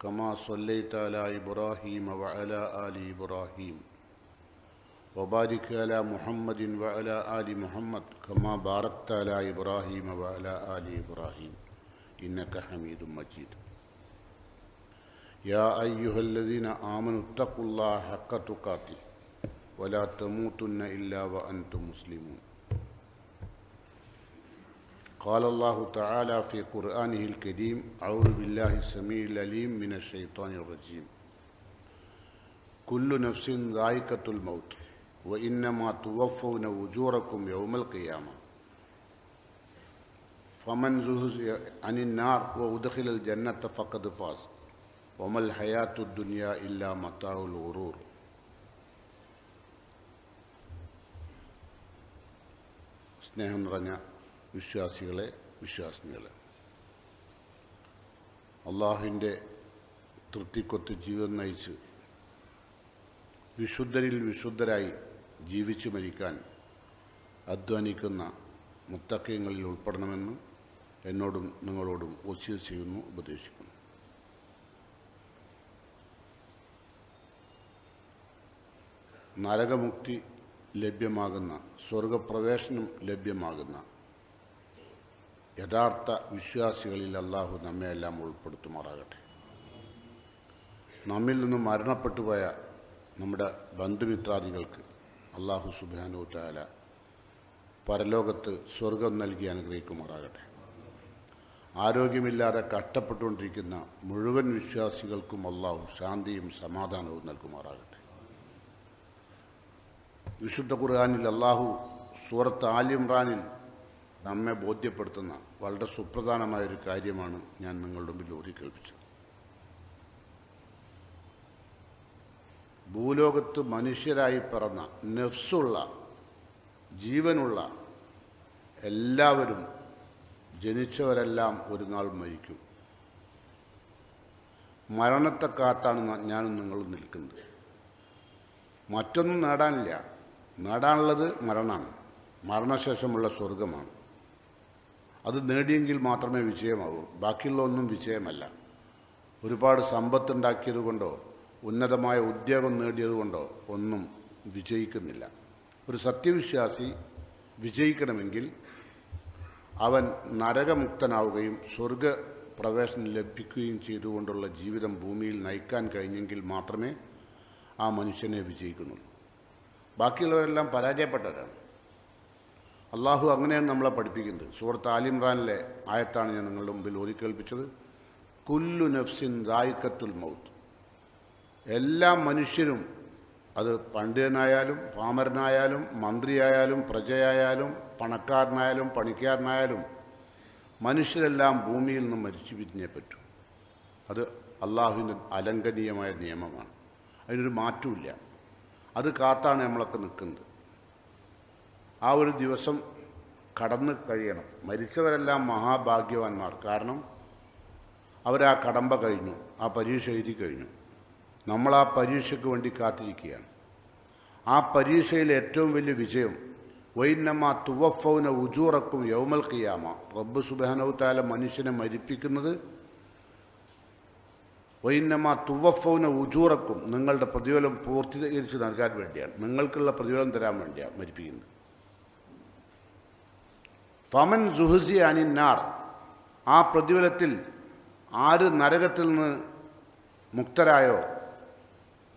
كما صليت على إبراهيم وعلى آل إبراهيم وبارك على محمد وعلى آل محمد كما باركت على إبراهيم وعلى آل إبراهيم إنك حميد مجيد يا أيها الذين آمنوا اتقوا الله حق تقاته ولا تموتن إلا وأنتم مسلمون قال الله تعالى في قرآنه الكريم أعوذ بالله السميع العليم من الشيطان الرجيم كل نفس ذائقة الموت وإنما توفون أجوركم يوم القيامة فمن زحزح عن النار وأدخل الجنة فقد فاز وما الحياة الدنيا إلا متاع الغرور. സ്നേഹം നിറഞ്ഞ വിശ്വാസികളെ, വിശ്വാസിനികളെ, അള്ളാഹുവിൻ്റെ തൃപ്തിക്കൊത്ത് ജീവിതം നയിച്ച് വിശുദ്ധരിൽ വിശുദ്ധരായി ജീവിച്ചു മരിക്കാൻ അധ്വാനിക്കുന്ന മുത്തഖീങ്ങളിൽ ഉൾപ്പെടണമെന്ന് എന്നോടും നിങ്ങളോടും വസിയത്ത് ചെയ്യുന്നു, ഉപദേശിക്കുന്നു. നരകമുക്തി ലഭ്യമാകുന്ന, സ്വർഗപ്രവേശനം ലഭ്യമാകുന്ന യഥാർത്ഥ വിശ്വാസികളിൽ അള്ളാഹു നമ്മെയെല്ലാം ഉൾപ്പെടുത്തുമാറാകട്ടെ. നമ്മിൽ നിന്നും മരണപ്പെട്ടു പോയ നമ്മുടെ ബന്ധുമിത്രാദികൾക്ക് അള്ളാഹു സുബ്ഹാനഹു തആല പരലോകത്ത് സ്വർഗം നൽകി അനുഗ്രഹിക്കുമാറാകട്ടെ. ആരോഗ്യമില്ലാതെ കഷ്ടപ്പെട്ടുകൊണ്ടിരിക്കുന്ന മുഴുവൻ വിശ്വാസികൾക്കും അള്ളാഹു ശാന്തിയും സമാധാനവും നൽകുമാറാകട്ടെ. വിശുദ്ധ ഖുർആനിൽ അള്ളാഹു സൂറത്ത് ആലി ഇംറാനിൽ നമ്മെ ബോധ്യപ്പെടുത്തുന്ന വളരെ സുപ്രധാനമായൊരു കാര്യമാണ് ഞാൻ നിങ്ങളുടെ മുമ്പിൽ ഓതി കേൾപ്പിച്ചത്. ഭൂലോകത്ത് മനുഷ്യരായി പിറന്ന നഫ്സുള്ള, ജീവനുള്ള എല്ലാവരും, ജനിച്ചവരെല്ലാം ഒരു നാൾ മരിക്കും. മരണത്തെ കാത്താണ് ഞാനും നിങ്ങളും നിൽക്കുന്നത്. മറ്റൊന്നും നേടാനില്ല. നേടാനുള്ളത് മരണമാണ്, മരണശേഷമുള്ള സ്വർഗമാണ്. അത് നേടിയെങ്കിൽ മാത്രമേ വിജയമാകൂ. ബാക്കിയുള്ള ഒന്നും വിജയമല്ല. ഒരുപാട് സമ്പത്തുണ്ടാക്കിയതുകൊണ്ടോ ഉന്നതമായ ഉദ്യോഗം നേടിയതുകൊണ്ടോ ഒന്നും വിജയിക്കുന്നില്ല. ഒരു സത്യവിശ്വാസി വിജയിക്കണമെങ്കിൽ അവൻ നരകമുക്തനാവുകയും സ്വർഗപ്രവേശനം ലഭിക്കുകയും ചെയ്തുകൊണ്ടുള്ള ജീവിതം ഭൂമിയിൽ നയിക്കാൻ കഴിഞ്ഞെങ്കിൽ മാത്രമേ ആ മനുഷ്യനെ വിജയിക്കുന്നുള്ളൂ. ബാക്കിയുള്ളവരെല്ലാം പരാജയപ്പെട്ടവരാണ്. അള്ളാഹു അങ്ങനെയാണ് നമ്മളെ പഠിപ്പിക്കുന്നത്. സൂറത്ത് ആലി ഇംറാനിലെ ആയത്താണ് ഞാൻ നിങ്ങളുടെ മുമ്പിൽ ഓതി കേൾപ്പിച്ചത്. കുല്ലു നഫ്സിൻ ദായിഖത്തുൽ മൗത്ത്. എല്ലാ മനുഷ്യരും, അത് പണ്ഡിതനായാലും പാമരനായാലും മന്ത്രിയായാലും പ്രജയായാലും പണക്കാരനായാലും പണിക്കാരനായാലും മനുഷ്യരെല്ലാം ഭൂമിയിൽ നിന്ന് മരിച്ചു പിരിഞ്ഞേ പറ്റൂ. അത് അള്ളാഹുവിൻ്റെ അലംഘനീയമായ നിയമമാണ്. അതിനൊരു മാറ്റമില്ല. അത് കാത്താണ് നമ്മളൊക്കെ നിൽക്കുന്നത്. ആ ഒരു ദിവസം കടന്നു കഴിയണം. മരിച്ചവരെല്ലാം മഹാഭാഗ്യവാന്മാർ. കാരണം അവരാ കടമ്പ കഴിഞ്ഞു, ആ പരീക്ഷ എഴുതി കഴിഞ്ഞു. നമ്മൾ ആ പരീക്ഷയ്ക്ക് വേണ്ടി കാത്തിരിക്കുകയാണ്. ആ പരീക്ഷയിലെ ഏറ്റവും വലിയ വിജയം വൈന്നമാ തുവഫൗന ഉജൂറക്കും യൗമൽ ഖിയാമ. റബ്ബ് സുബ്ഹാനഹു തആല മനുഷ്യനെ മരിപ്പിക്കുന്നത് വൈന്നമാ തുവഫൗന ഉജൂറക്കും, നിങ്ങളുടെ പ്രതിഫലം പൂർത്തീകരിച്ച് നൽകാൻ വേണ്ടിയാണ്, നിങ്ങൾക്കുള്ള പ്രതിഫലം തരാൻ വേണ്ടിയാണ് മരിപ്പിക്കുന്നത്. ഫമൻ സുഹ്സി അനിന്നാർ. ആ പ്രതിഫലത്തിൽ ആര് നരകത്തിൽ നിന്ന് മുക്തരായോ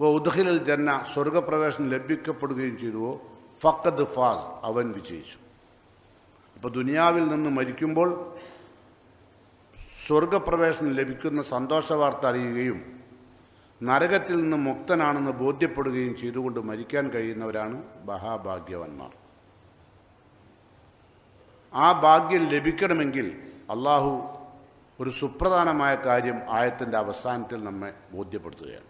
ഉദ്ഖിലൽ ജന്ന, സ്വർഗപ്രവേശനം ലഭിക്കപ്പെടുകയും ചെയ്തുവോ ഫഖദ് ഫാസ്, അവൻ വിജയിച്ചു. അപ്പോൾ ദുനിയാവിൽ നിന്ന് മരിക്കുമ്പോൾ സ്വർഗപ്രവേശനം ലഭിക്കുന്ന സന്തോഷ വാർത്ത അറിയുകയും നരകത്തിൽ നിന്ന് മുക്തനാണെന്ന് ബോധ്യപ്പെടുകയും ചെയ്തുകൊണ്ട് മരിക്കാൻ കഴിയുന്നവരാണ് മഹാഭാഗ്യവാന്മാർ. ആ ഭാഗ്യം ലഭിക്കണമെങ്കിൽ അള്ളാഹു ഒരു സുപ്രധാനമായ കാര്യം ആയത്തിൻ്റെ അവസാനത്തിൽ നമ്മെ ബോധ്യപ്പെടുത്തുകയാണ്.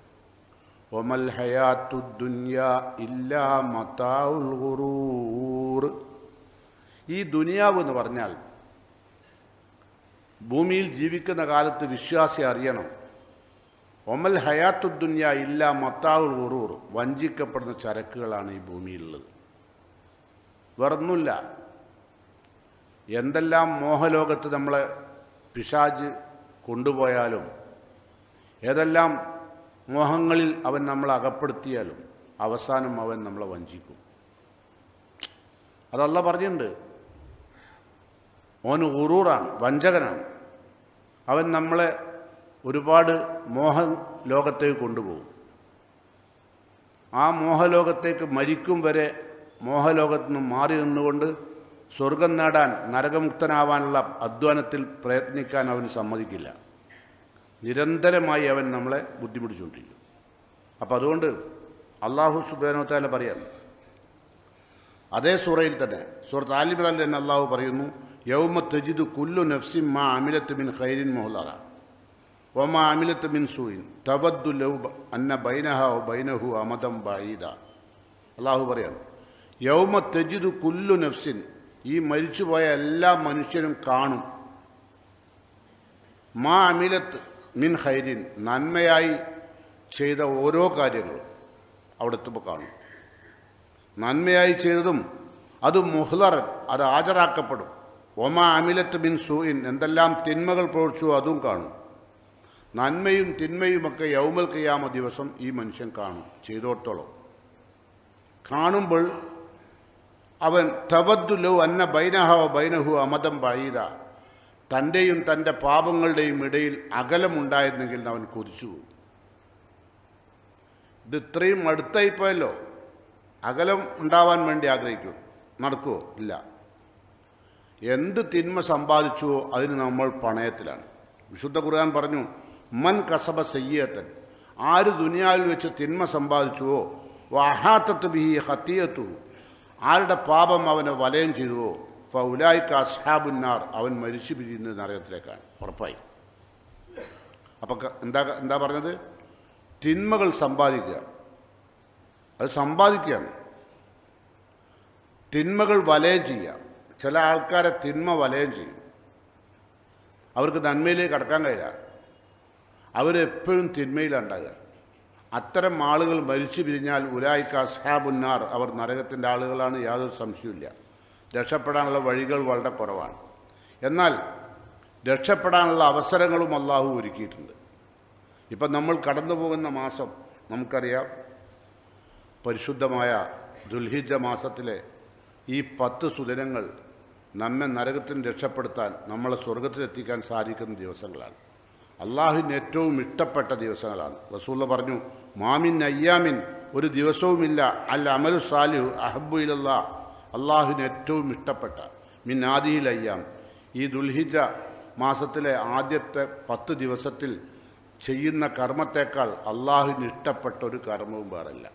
വമൽ ഹയാത്തുദ് ദുനിയാ ഇല്ലാ മതാഉൽ ഗുറൂർ. ഈ ദുനിയാവ് എന്ന് പറഞ്ഞാൽ ഭൂമിയിൽ ജീവിക്കുന്ന കാലത്ത് വിശ്വാസി അറിയണം, ഒമൽ ഹയാത്തുദ് ദുനിയാ ഇല്ലാ മതാഉൽ ഗുറൂർ, വഞ്ചിക്കപ്പെടുന്ന ചരക്കുകളാണ് ഈ ഭൂമിയിലുള്ളത്. വേറൊന്നുമില്ല. എന്തെല്ലാം മോഹലോകത്ത് നമ്മളെ പിശാച് കൊണ്ടുപോയാലും ഏതെല്ലാം മോഹങ്ങളിൽ അവൻ നമ്മളെ അകപ്പെടുത്തിയാലും അവസാനം അവൻ നമ്മളെ വഞ്ചിക്കും. അതല്ല പറഞ്ഞിട്ടുണ്ട്. ഓന് ഗുറൂറാണ്, വഞ്ചകനാണ്. അവൻ നമ്മളെ ഒരുപാട് മോഹ ലോകത്തേക്ക് കൊണ്ടുപോകും. ആ മോഹലോകത്തേക്ക് മരിക്കും വരെ മോഹലോകത്തു നിന്നും മാറി നിന്നുകൊണ്ട് സ്വർഗം നേടാൻ, നരകമുക്തനാവാനുള്ള അധ്വാനത്തിൽ പ്രയത്നിക്കാൻ അവൻ സമ്മതിക്കില്ല. നിരന്തരമായി അവൻ നമ്മളെ ബുദ്ധിമുട്ടിച്ചുകൊണ്ടിരിക്കും. അപ്പം അതുകൊണ്ട് അള്ളാഹു സുബ്ഹാനഹു വ തആല പറയാണ്, അതേ സൂറയിൽ തന്നെ, സൂറത്ത് ആൽ ഇംറാനിൽ തന്നെ അള്ളാഹു പറയുന്നു, യൗമ തജിദു കുല്ലു നഫ്സിൻ മാ അമിലത്ത് മിൻ ഖൈരിൻ മുഹ്ളറ വമാ അമിലത്ത് മിൻ സൂഇൻ തവദ്ദു ലൗ അന്ന ബൈനഹാ വ ബൈനഹു അമദൻ ബഈദ. അള്ളാഹു പറയാണ്, യൗമ തജിദു കുല്ലു നഫ്സിൻ, ഈ മരിച്ചുപോയ എല്ലാ മനുഷ്യരും കാണും, മാ അമിലത്ത് മിൻ ഖൈരിൻ, നന്മയായി ചെയ്ത ഓരോ കാര്യങ്ങളും അവിടെ എത്തുമ്പോൾ കാണും. നന്മയായി ചെയ്തതും അത് മുഹ്ളറൻ, അത് ഹാജരാക്കപ്പെടും. ഒമാ അമിലത്ത് മിൻ സൂഇൻ, എന്തെല്ലാം തിന്മകൾ പ്രവർത്തിച്ചു അതും കാണും. നന്മയും തിന്മയുമൊക്കെ യൗമൽ ഖിയാമ ദിവസം ഈ മനുഷ്യൻ കാണും, ചെയ്തോടത്തോളം. കാണുമ്പോൾ അവൻ തവദ്ദു ലൗ അന്ന ബൈനഹ വ ബൈനഹു അമദൻ ബഈദ, തൻ്റെയും തൻ്റെ പാപങ്ങളുടെയും ഇടയിൽ അകലമുണ്ടായിരുന്നെങ്കിൽ അവൻ കൊതിച്ചു പോകും. ഇത് ഇത്രയും അടുത്തായിപ്പോയല്ലോ. അകലം ഉണ്ടാവാൻ വേണ്ടി ആഗ്രഹിക്കും, നടക്കുമോ? ഇല്ല. എന്ത് തിന്മ സമ്പാദിച്ചുവോ അതിന് നമ്മൾ പണയത്തിലാണ്. വിശുദ്ധ ഖുർആൻ പറഞ്ഞു, മൻ കസബ സയ്യിഅത്തൻ, ആര് ദുനിയാവിൽ വെച്ച് തിന്മ സമ്പാദിച്ചുവോ, വഅഹാത്തത് ബിഹി ഖതിയതു, ആരുടെ പാപം അവനെ വലയം ചെയ്തുവോ, ഫഉലൈക അസ്ഹാബുന്നാർ, അവൻ മരിച്ചു പിരിയുന്നത് നരകത്തിലേക്കാണ്, ഉറപ്പായി. അപ്പം എന്താ പറഞ്ഞത്? തിന്മകൾ സമ്പാദിക്കുക, അത് സമ്പാദിക്കുകയാണ്. തിന്മകൾ വലയം ചെയ്യുക. ചില ആൾക്കാരെ തിന്മ വലയം ചെയ്യും, അവർക്ക് നന്മയിലേക്ക് കടക്കാൻ കഴിയില്ല, അവരെപ്പോഴും തിന്മയിലുണ്ടാകുക. അത്തരം ആളുകൾ മരിച്ചു പിരിഞ്ഞാൽ ഉലൈക അസ്ഹാബുന്നാർ, അവർ നരകത്തിൻ്റെ ആളുകളാണ്, യാതൊരു സംശയമില്ല. രക്ഷപ്പെടാനുള്ള വഴികൾ വളരെ കുറവാണ്. എന്നാൽ രക്ഷപ്പെടാനുള്ള അവസരങ്ങളും അള്ളാഹു ഒരുക്കിയിട്ടുണ്ട്. ഇപ്പം നമ്മൾ കടന്നു പോകുന്ന മാസം നമുക്കറിയാം, പരിശുദ്ധമായ ദുൽഹിജ്ജ മാസത്തിലെ ഈ 10 സുദിനങ്ങൾ നമ്മെ നരകത്തിന് രക്ഷപ്പെടുത്താൻ, നമ്മളെ സ്വർഗത്തിലെത്തിക്കാൻ സാധിക്കുന്ന ദിവസങ്ങളാണ്. അള്ളാഹുവിന് ഏറ്റവും ഇഷ്ടപ്പെട്ട ദിവസങ്ങളാണ്. റസൂലുള്ള പറഞ്ഞു, മാമിൻ അയ്യാമിൻ, ഒരു ദിവസവുമില്ല, അൽ അമലു സാലിഹു അഹബ്ബു ഇലല്ലാഹ്, അള്ളാഹുവിന് ഏറ്റവും ഇഷ്ടപ്പെട്ട മിൻ ആദിഹിൽ അയ്യാം, ഈ ദുൽഹിജ്ജ മാസത്തിലെ ആദ്യത്തെ 10 ദിവസത്തിൽ ചെയ്യുന്ന കർമ്മത്തേക്കാൾ അള്ളാഹുവിന് ഇഷ്ടപ്പെട്ട ഒരു കർമ്മവും വേറല്ല.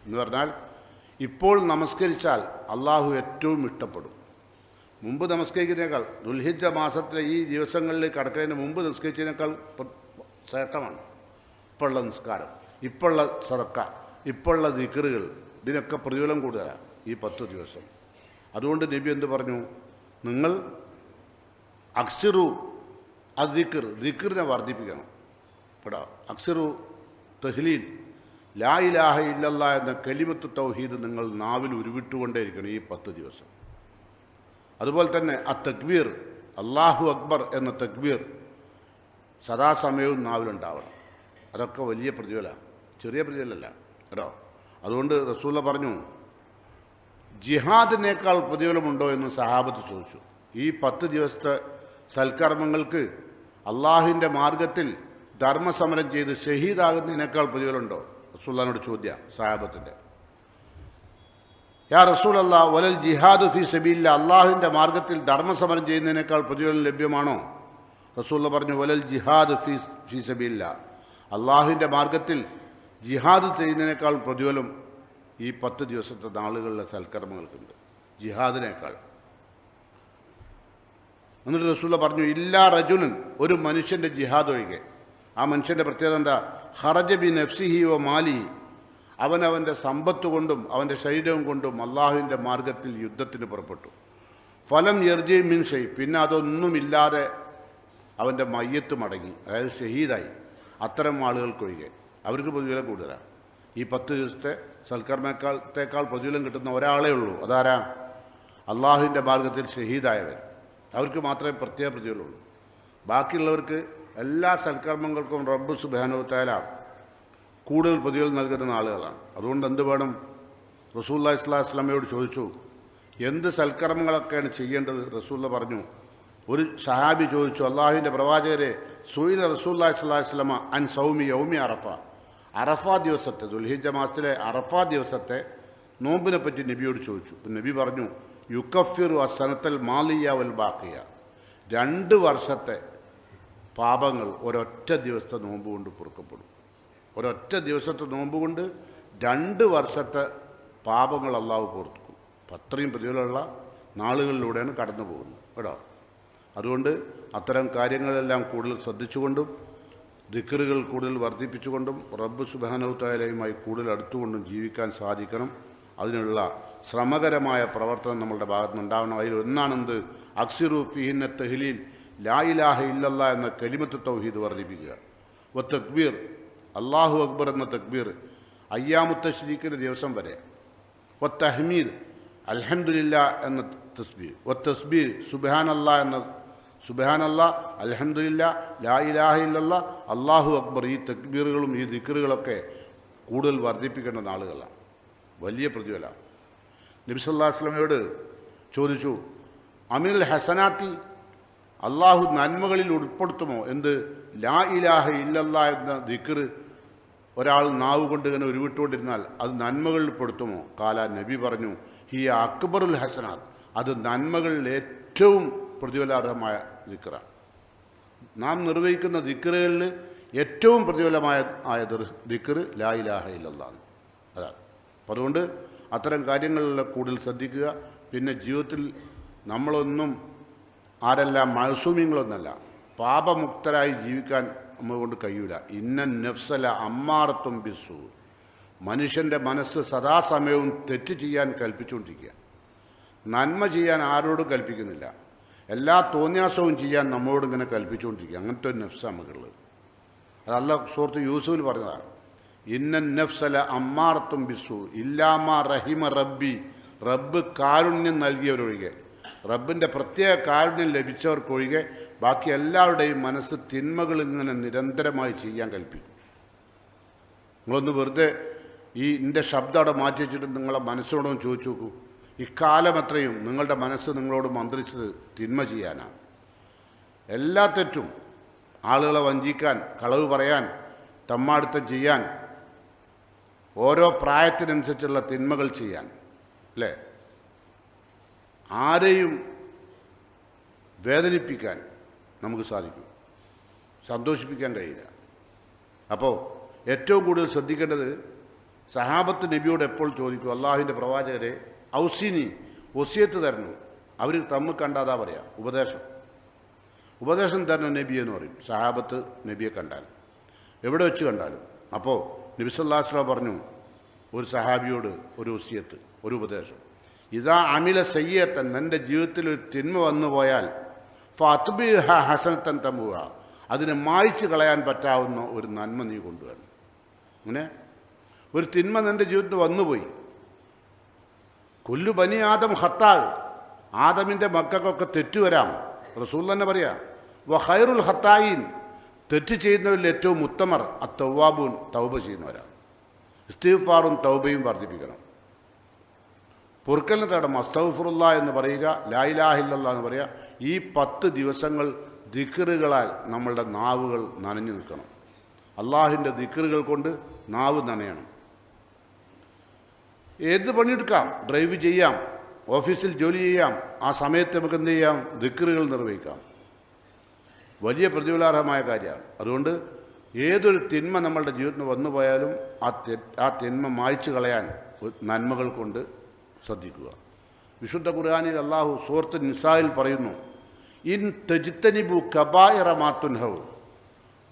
എന്ന് പറഞ്ഞാൽ, ഇപ്പോൾ നമസ്കരിച്ചാൽ അള്ളാഹു ഏറ്റവും ഇഷ്ടപ്പെടും. മുമ്പ് നമസ്കരിക്കുന്നതിനേക്കാൾ, ദുൽഹിജ്ജ മാസത്തിലെ ഈ ദിവസങ്ങളിൽ കടക്കുന്നതിന് മുമ്പ് നമസ്കരിച്ചതിനേക്കാൾ ശ്രേഷ്ഠമാണ് ഇപ്പോഴുള്ള നിസ്കാരം, ഇപ്പോഴുള്ള സദക്ക, ഇപ്പോഴുള്ള ദിക്റുകൾ. ഇതിനൊക്കെ പ്രതിഫലം കൂടുതലാണ് ഈ 10 ദിവസം. അതുകൊണ്ട് നബി എന്ത് പറഞ്ഞു? നിങ്ങൾ അക്സിറു അദ്ദിക്ർ, ദിക്റിനെ വർദ്ധിപ്പിക്കണം. കേട്ടോ, അക്സിറു തഹ്ലീൽ, ലാ ഇലാഹ ഇല്ലല്ലാഹ് എന്ന കലിമത്ത് തൗഹീദ് നിങ്ങൾ നാവിൽ ഉരുവിട്ടുകൊണ്ടേയിരിക്കണം ഈ 10 ദിവസം. അതുപോലെ തന്നെ ആ തക്ബീർ, അല്ലാഹു അക്ബർ എന്ന തക്ബീർ സദാസമയവും നാവിലുണ്ടാവണം. അതൊക്കെ വലിയ പ്രതിഫലമാണ്, ചെറിയ പ്രതിഫലമല്ല കേട്ടോ. അതുകൊണ്ട് റസൂലുള്ള പറഞ്ഞു, ജിഹാദിനേക്കാൾ പ്രതിഫലമുണ്ടോ എന്ന് സഹാബത്ത് ചോദിച്ചു. ഈ 10 ദിവസത്തെ സൽക്കർമ്മങ്ങൾക്ക് അള്ളാഹുവിൻ്റെ മാർഗത്തിൽ ധർമ്മസമരം ചെയ്ത് ഷഹീദാകുന്നതിനേക്കാൾ പ്രതിഫലമുണ്ടോ? റസൂലുള്ളാഹിനോട് ചോദ്യ സഹാബത്തിൻ്റെ. യാ റസൂലല്ലാഹ്, വലൽ ജിഹാദു ഫീ സബീലില്ലാഹ്, അള്ളാഹുവിൻ്റെ മാർഗത്തിൽ ധർമ്മസമരം ചെയ്യുന്നതിനേക്കാൾ പ്രതിഫലം ലഭ്യമാണോ? റസൂലുള്ള പറഞ്ഞു, വലൽ ജിഹാദു ഫീ സബീലില്ലാഹ്, അള്ളാഹുവിൻ്റെ മാർഗത്തിൽ ജിഹാദ് ചെയ്യുന്നതിനേക്കാൾ പ്രതിഫലം ഈ 10 ദിവസത്തെ നാളുകളിലെ സൽക്കർമ്മങ്ങൾക്കുണ്ട്, ജിഹാദിനേക്കാൾ. എന്നിട്ട് റസൂലുള്ള പറഞ്ഞു, ഇല്ലാ റജുലൻ, ഒരു മനുഷ്യൻ്റെ ജിഹാദ് ഒഴികെ. ആ മനുഷ്യൻ്റെ പ്രത്യേകത എന്താ? ഖറജ ബി നഫ്സിഹി വ മാലിഹി, അവനവൻ്റെ സമ്പത്ത് കൊണ്ടും അവൻ്റെ ശരീരം കൊണ്ടും അള്ളാഹുവിൻ്റെ മാർഗത്തിൽ യുദ്ധത്തിന് പുറപ്പെട്ടു. ഫലം യർജി മിൻ ഷൈ, പിന്നെ അതൊന്നുമില്ലാതെ അവൻ്റെ മയ്യത്ത് മടങ്ങി, അതായത് ഷഹീദായി. അത്തരം ആളുകൾക്കൊഴികെ അവർക്ക് പ്രതിഫലം കൂടുതലാണ്. ഈ 10 ദിവസത്തെ സൽക്കർമ്മത്തേക്കാൾ പ്രതിഫലം കിട്ടുന്ന ഒരാളേ ഉള്ളൂ. അതാരാ? അള്ളാഹുവിൻ്റെ മാർഗത്തിൽ ഷഹീദായവർ. അവർക്ക് മാത്രമേ പ്രത്യേക പ്രതിഫലമുള്ളൂ. ബാക്കിയുള്ളവർക്ക് എല്ലാ സൽക്കർമ്മങ്ങൾക്കും റബ്ബ് സുബ്ഹാനഹു തആല കൂടുതൽ പ്രതിഫലം നൽകുന്ന നാളുകളാണ്. അതുകൊണ്ട് എന്ത് വേണം? റസൂലുള്ളാഹി സ്വല്ലല്ലാഹു അലൈഹി വസല്ലമയോട് ചോദിച്ചു, എന്ത് സൽക്കർമ്മങ്ങളൊക്കെയാണ് ചെയ്യേണ്ടത്? റസൂലുള്ള പറഞ്ഞു. ഒരു സഹാബി ചോദിച്ചു, അള്ളാഹുവിൻ്റെ പ്രവാചകരെ, സുയില റസൂലുള്ളാഹി സ്വല്ലല്ലാഹു അലൈഹി വസല്ലമ അൻ സൗമി യൗമി അറഫ, അറഫ ദിവസത്തെ, ദുൽഹിജ്ജ മാസത്തിലെ അറഫ ദിവസത്തെ നോമ്പിനെ പറ്റി നബിയോട് ചോദിച്ചു. നബി പറഞ്ഞു, യുക്കഫിറു അസ്സനത്തൽ മാലിയ വൽ ബാക്കിയ, 2 വർഷത്തെ പാപങ്ങൾ ഒരൊറ്റ ദിവസത്തെ നോമ്പ് കൊണ്ട് പൊറുക്കപ്പെടും. ഒരൊറ്റ ദിവസത്തെ നോമ്പ് കൊണ്ട് 2 വർഷത്തെ പാപങ്ങൾ അള്ളാഹു പൊറുക്കും. അത്രയും പ്രതിഫലമുള്ള നാളുകളിലൂടെയാണ് കടന്നു പോകുന്നത് കേട്ടോ. അതുകൊണ്ട് അത്തരം കാര്യങ്ങളെല്ലാം കൂടുതൽ ശ്രദ്ധിച്ചുകൊണ്ടും ദിക്റുകൾ കൂടുതൽ വർദ്ധിപ്പിച്ചുകൊണ്ടും റബ്ബ് സുബ്ഹാനഹു തആലയുമായി കൂടുതൽ അടുത്തുകൊണ്ടും ജീവിക്കാൻ സാധിക്കണം. അതിനുള്ള ശ്രമകരമായ പ്രവർത്തനം നമ്മളുടെ ഭാഗത്ത് നിന്നുണ്ടാവണം. അതിൽ ഒന്നാണെന്ത്? അക്സിറു ഫീഹിന്ന തഹ്ലീൽ, ലാ ഇലാഹ ഇല്ലല്ലാഹ് എന്ന കലിമത്ത് തൗഹീദ് വർദ്ധിപ്പിക്കുക. വ തക്ബീർ, അല്ലാഹു അക്ബർ എന്ന തക്ബീർ അയ്യാമുത്ത തശ്രീഖിന്റെ ദിവസം വരെ. വ തഹ്മീദ്, അൽഹംദുലില്ലാഹ് എന്ന തസ്ബീഹ്. വ തസ്ബീഹ്, സുബ്ഹാനല്ലാഹ് എന്ന സുബ്ഹാനല്ലാഹ്, അൽഹംദുലില്ലാഹ്, ലാ ഇലാഹ ഇല്ലല്ലാഹ്, അല്ലാഹു അക്ബർ, ഈ തക്ബീറുകളും ഈ ദിക്റുകളൊക്കെ കൂടുതൽ വർദ്ധിപ്പിക്കേണ്ട നാളുകളാണ്. വലിയ പ്രതിഫലമാണ്. നബി സല്ലല്ലാഹു അലൈഹി വസല്ലമയോട് ചോദിച്ചു, അമിൽ ഹസനാത്തി, അള്ളാഹു നന്മകളിൽ ഉൾപ്പെടുത്തുമോ? എന്ത്? ലാ ഇലാഹ ഇല്ലല്ലാഹ് എന്ന ദിക്ർ ഒരാൾ നാവ് കൊണ്ട് ഇങ്ങനെ ഉരുവിട്ടുകൊണ്ടിരുന്നാൽ അത് നന്മകളിൽ പെടുത്തുമോ? കാല, നബി പറഞ്ഞു, ഹിയ അക്ബറുൽ ഹസനാത്ത്, അത് നന്മകളിൽ ഏറ്റവും പ്രതിഫലാർഹമായ ദിക്റാണ്. നാം നിർവഹിക്കുന്ന ദിക്റുകളിൽ ഏറ്റവും പ്രതിഫലമായ ദിക്ർ ലാ ഇലാഹ ഇല്ലല്ലാഹ് അതാണ്. അപ്പം അതുകൊണ്ട് അത്തരം കാര്യങ്ങളിലെല്ലാം കൂടുതൽ ശ്രദ്ധിക്കുക. പിന്നെ ജീവിതത്തിൽ നമ്മളൊന്നും ആരെല്ലാം മഅസൂമിങ്ങളൊന്നല്ല, പാപമുക്തരായി ജീവിക്കാൻ നമ്മൾ കൊണ്ട് കഴിയൂല. ഇന്ന നഫ്സല അമ്മാറത്തും ബിസ്സൂ, മനുഷ്യൻ്റെ മനസ്സ് സദാസമയവും തെറ്റ് ചെയ്യാൻ കൽപ്പിച്ചുകൊണ്ടിരിക്കുക. നന്മ ചെയ്യാൻ ആരോടും കൽപ്പിക്കുന്നില്ല, എല്ലാ തോന്നിയാസവും ചെയ്യാൻ നമ്മളോട് ഇങ്ങനെ കൽപ്പിച്ചുകൊണ്ടിരിക്കുക. അങ്ങനത്തെ ഒരു നഫ്സ് നമുക്കുള്ളത്. അത് അല്ലാഹ് സൂറത്ത് യൂസുഫിൽ പറഞ്ഞതാണ്. ഇന്ന നഫ്സല അമ്മാറത്തും ബിസ്സൂ ഇല്ലാമാ റഹിമ റബ്ബി, റബ്ബ് കാരുണ്യം നൽകിയവരൊഴികെ, റബ്ബിൻ്റെ പ്രത്യേക കാരുണ്യം ലഭിച്ചവർക്കൊഴികെ ബാക്കി എല്ലാവരുടെയും മനസ്സ് തിന്മകൾ ഇങ്ങനെ നിരന്തരമായി ചെയ്യാൻ കൽപ്പിക്കും. നിങ്ങളൊന്ന് വെറുതെ എൻ്റെ ശബ്ദം അവിടെ മാറ്റി വെച്ചിട്ട് നിങ്ങളെ മനസ്സോടൊന്ന് ചോദിച്ചു നോക്കൂ. ഇക്കാലം അത്രയും നിങ്ങളുടെ മനസ്സ് നിങ്ങളോട് മന്ത്രിച്ചത് തിന്മ ചെയ്യാനാണ്. എല്ലാ തെറ്റും, ആളുകളെ വഞ്ചിക്കാൻ, കളവ് പറയാൻ, തമ്മാടിത്തം ചെയ്യാൻ, ഓരോ പ്രായത്തിനനുസരിച്ചുള്ള തിന്മകൾ ചെയ്യാൻ, അല്ലേ? ആരെയും വേദനിപ്പിക്കാൻ നമുക്ക് സാധിക്കും, സന്തോഷിപ്പിക്കാൻ കഴിയില്ല. അപ്പോൾ ഏറ്റവും കൂടുതൽ ശ്രദ്ധിക്കേണ്ടത്, സഹാബത്ത് നബിയോട് എപ്പോൾ ചോദിക്കും, അള്ളാഹുവിൻ്റെ പ്രവാചകരെ ഔസിനി, വസിയത്ത് തരണം. അവർ തമ്മിൽ കണ്ടാതാ പറയാം, ഉപദേശം തരണം നബി എന്ന് പറയും സഹാബത്ത് നബിയെ കണ്ടാൽ, എവിടെ വെച്ച് കണ്ടാലും. അപ്പോൾ നബി സല്ലല്ലാഹു അലൈഹി വസല്ലം പറഞ്ഞു ഒരു സഹാബിയോട് ഒരു വസിയത്ത്, ഒരു ഉപദേശം, ഇതാ അമില സയ്യത്തൻ, നിന്റെ ജീവിതത്തിൽ ഒരു തിന്മ വന്നു പോയാൽ ഫഅത്ബിഹ ഹസനത്തൻ തമുഹ, അതിനെ മായ്ച്ചു കളയാൻ പറ്റാവുന്ന ഒരു നന്മ നീ കൊണ്ടുവരണം. അങ്ങനെ ഒരു തിന്മ നിന്റെ ജീവിതത്തിൽ വന്നുപോയി. കൊല്ലു ബനി ആദം ഖത്താൽ, ആദമിൻ്റെ മക്കൾക്കൊക്കെ തെറ്റുവരാം. റസൂൽ തന്നെ പറയാ, വ ഖൈറുൽ ഖത്തായീൻ, തെറ്റ് ചെയ്യുന്നവരിൽ ഏറ്റവും ഉത്തമർ അത്തൗവാബൂൻ, തൗബ ചെയ്യുന്നവരാണ്. ഇസ്തിഗ്ഫാറും തൗബയും വർദ്ധിപ്പിക്കണം. പൊറുക്കലിന് തേടം അസ്തഗ്ഫിറുല്ലാഹ് എന്ന് പറയുക, ലാ ഇലാഹ ഇല്ലല്ലാഹ് എന്ന് പറയുക. ഈ 10 ദിവസങ്ങൾ ദിക്റുകളാൽ നമ്മളുടെ നാവുകൾ നനഞ്ഞു നിൽക്കണം. അള്ളാഹിൻ്റെ ദിക്റുകൾ കൊണ്ട് നാവ് നനയണം. ഏത് പണിയെടുക്കാം, ഡ്രൈവ് ചെയ്യാം, ഓഫീസിൽ ജോലി ചെയ്യാം, ആ സമയത്ത് നമുക്ക് എന്ത് ചെയ്യാം, ദിക്റുകൾ നിർവഹിക്കാം. വലിയ പ്രതിഫലാർഹമായ കാര്യമാണ്. അതുകൊണ്ട് ഏതൊരു തിന്മ നമ്മളുടെ ജീവിതത്തിൽ വന്നു പോയാലും ആ തിന്മ മായ്ച്ചു കളയാൻ നന്മകൾ കൊണ്ട് ശ്രദ്ധിക്കുക. വിശുദ്ധ ഖുർആനിൽ അല്ലാഹു സൂറത്ത് നിസായിൽ പറയുന്നു, ഇൻ തജ്തനിബു കബായിറ മാ തുൻഹൗ,